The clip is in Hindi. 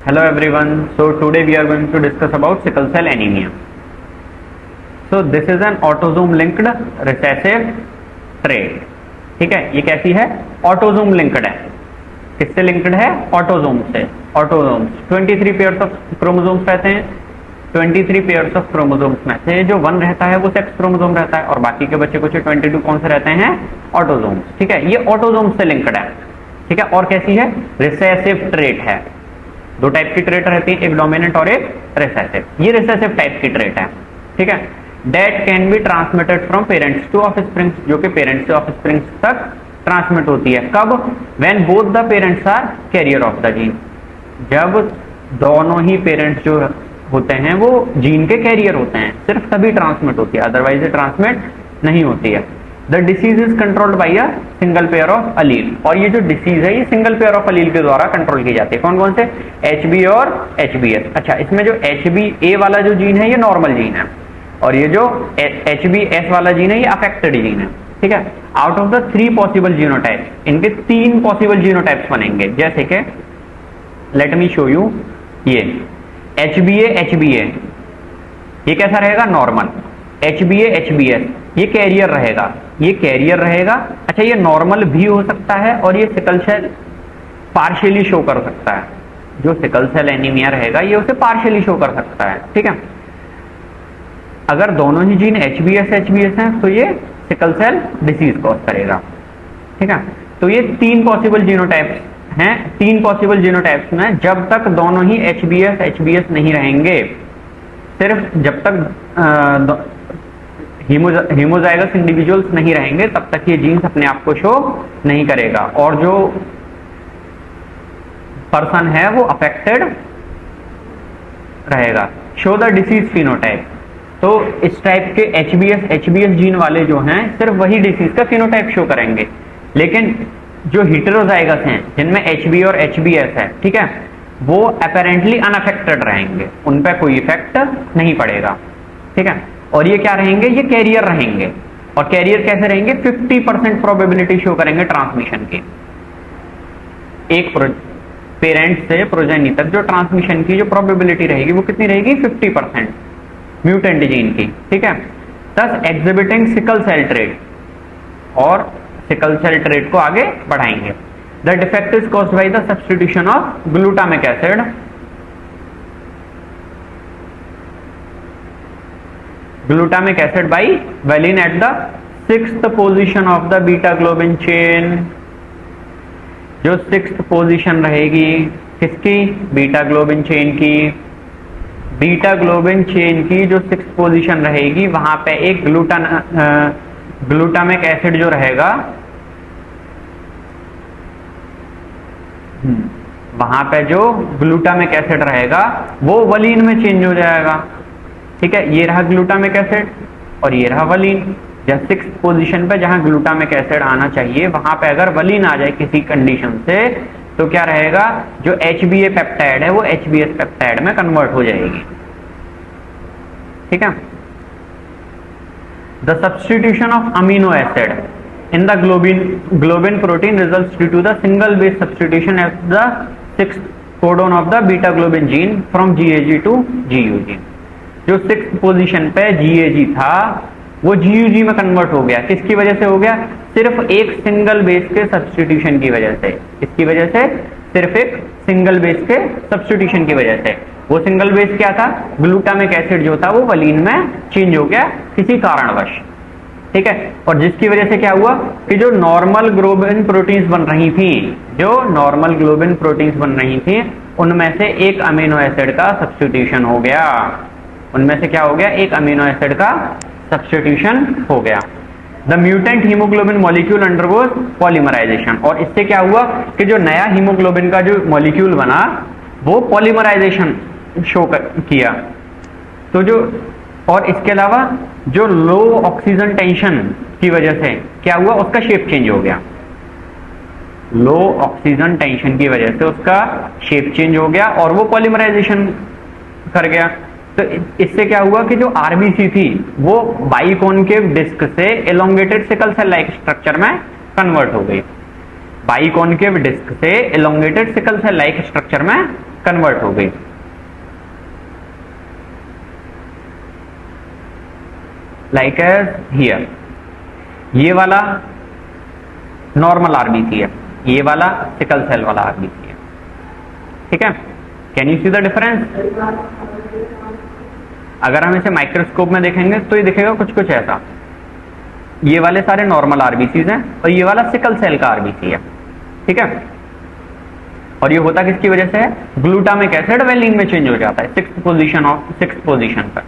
Hello everyone. So today we are going to discuss about sickle cell anemia. So this is an autosome linked recessive trait. ठीक है, ये कैसी है? ऑटोजोम लिंक्ड है. किससे लिंक्ड है? ऑटोजोम से. ऑटोजोम्स 23 पेयर्स ऑफ क्रोमोसोम्स रहते हैं. 23 पेयर्स ऑफ क्रोमोसोम्स में से जो 1 रहता है वो सेक्स क्रोमोसोम रहता है और बाकी के बच्चे कुछ 22 कौन से रहते हैं? ऑटोजोम्स. ठीक है, ये ऑटोजोम से लिंक्ड है. ठीक है, और कैसी है? रिसेसिव ट्रेट है. दो टाइप की ट्रेट रहती है, एक डोमिनेंट और एक रिसेसिव. ये रिसेसिव टाइप की ट्रेट है. ठीक है, that can be transmitted from parents to offsprings, जो कि पेरेंट्स से ऑफस्प्रिंग्स तक ट्रांसमिट होती है. कब? When both the parents are carrier of the gene. जब दोनों ही पेरेंट्स जो होते हैं वो जीन के कैरियर होते हैं, सिर्फ तभी ट्रांसमिट होती है, अदरवाइज ये ट्रांसमिट नहीं होती है. The disease is controlled by a single pair of allele. और ये जो डिसीज है ये सिंगल पेयर ऑफ अलील के द्वारा कंट्रोल की जाती है. कौन कौन से? HB और HBS. अच्छा, इसमें जो HBA वाला जो जीन है ये नॉर्मल जीन है और ये जो HBS वाला जीन है ये अफेक्टेड जीन है. ठीक है, out of the 3 possible genotypes, इनके 3 पॉसिबल जीनोटाइप्स बनेंगे. जैसे कि लेट मी शो यू, ये HBA ये कैसा रहेगा? नॉर्मल. HBA HBS ये कैरियर रहेगा, ये कैरियर रहेगा. अच्छा, ये नॉर्मल भी हो सकता है और ये सिकल सेल पार्शियली शो कर सकता है. जो सिकल सेल एनीमिया रहेगा ये उसे पार्शियली शो कर सकता है. ठीक है, अगर दोनों ही जीन HBS हैं तो ये सिकल सेल डिसीज कॉज करेगा. ठीक है, तो ये 3 पॉसिबल जीनोटाइप्स हैं. 3 पॉसिबल जीनोटाइप्स में जब तक दोनों ही HBS नहीं रहेंगे, सिर्फ जब तक हीमोजाइगस इंडिविजुअल्स नहीं रहेंगे तब तक ये जीन्स अपने आप को शो नहीं करेगा और जो पर्सन है वो अफेक्टेड रहेगा. Show the disease phenotype. तो इस टाइप के HBS जीन वाले जो हैं सिर्फ वही डिसीज का फिनोटाइप शो करेंगे, लेकिन जो हेटेरोजाइगस हैं जिनमें HB और HBS है, ठीक है, वो अपेरेंटली अनअफेक्टेड रहेंगे, उन पर कोई इफेक्ट नहीं पड़ेगा. ठीक है, और ये क्या रहेंगे? ये कैरियर रहेंगे. और कैरियर कैसे रहेंगे? 50% प्रोबेबिलिटी शो करेंगे ट्रांसमिशन की. एक पेरेंट से प्रोजेनी तक जो ट्रांसमिशन की जो प्रोबेबिलिटी रहेगी वो कितनी रहेगी? 50% म्यूटेंट जीन की. ठीक है, thus exhibiting sickle cell trait, और सिकल सेल ट्रेट को आगे बढ़ाएंगे. The defect is caused by the substitution of glutamic acid. Glutamic acid by valine at the 6th position of the beta globin chain. जो 6th पोजीशन रहेगी किसकी? बीटा ग्लोबिन चेन की. बीटा ग्लोबिन चेन की जो 6th पोजीशन रहेगी वहां पे एक ग्लूटामिक एसिड जो रहेगा, वहां पे जो ग्लूटामिक एसिड रहेगा वो वलीन में चेंज हो जाएगा. ठीक है, ये रहा ग्लूटामिक एसिड और ये रहा वलीन. जब 6th पोजीशन पे जहां ग्लूटामिक एसिड आना चाहिए वहां पे अगर वलीन आ जाए किसी कंडीशन से तो क्या रहेगा? जो HBA पेप्टाइड है वो HBS पेप्टाइड में कन्वर्ट हो जाएगी. ठीक है, the substitution of amino acid in the globin protein results due to the single base substitution of the 6th codon of the beta globin gene from GAG to GU gene. जो 6th पोजीशन पे GAG था वो GUG में कन्वर्ट हो गया. किसकी वजह से हो गया? सिर्फ एक सिंगल बेस के सब्स्टिट्यूशन की वजह से. इसकी वजह से सिर्फ एक सिंगल बेस के सब्स्टिट्यूशन की वजह से. वो सिंगल बेस क्या था? ग्लूटामिक एसिड जो था वो वलीन में चेंज हो गया किसी कारणवश. ठीक है, और जिसकी वजह से क्या हुआ कि जो नॉर्मल ग्लोबिन प्रोटीन्स बन रही थी, जो नॉर्मल ग्लोबिन प्रोटीन्स बन रही थी उनमें से एक अमीनो एसिड का सब्स्टिट्यूशन हो गया. उनमें से क्या हो गया? एक अमीनो एसिड का सब्स्टिट्यूशन हो गया. The mutant haemoglobin molecule undergoes polymerisation. और इससे क्या हुआ कि जो नया हीमोग्लोबिन का जो मॉलिक्यूल बना वो पॉलीमराइजेशन शो किया. तो जो, और इसके अलावा जो लो ऑक्सीजन टेंशन की वजह से क्या हुआ? उसका शेप चेंज हो गया. लो ऑक्सीजन टेंशन की वजह से उसका शेप चेंज हो गया और वो पॉलीमराइजेशन कर गया. तो इससे क्या हुआ कि जो आरबीसी थी वो बाइकॉनकेव डिस्क से elongated sickle cell like structure में कन्वर्ट हो गई. बाइकॉनकेव डिस्क से elongated sickle cell like structure में कन्वर्ट हो गई। लाइक एज हियर, ये वाला नॉर्मल आरबीसी है, ये वाला सिकल सेल वाला आरबीसी है। ठीक है, can you see the difference? अगर हम इसे माइक्रोस्कोप में देखेंगे तो ये दिखेगा कुछ कुछ ऐसा। ये वाले सारे नॉर्मल आरबीसीज हैं और ये वाला सिकल सेल का आरबीसी है। ठीक है, और ये होता किसकी वजह से है? ग्लूटामिक एसिड वेलिन में चेंज हो जाता है सिक्स्थ पोजीशन पर।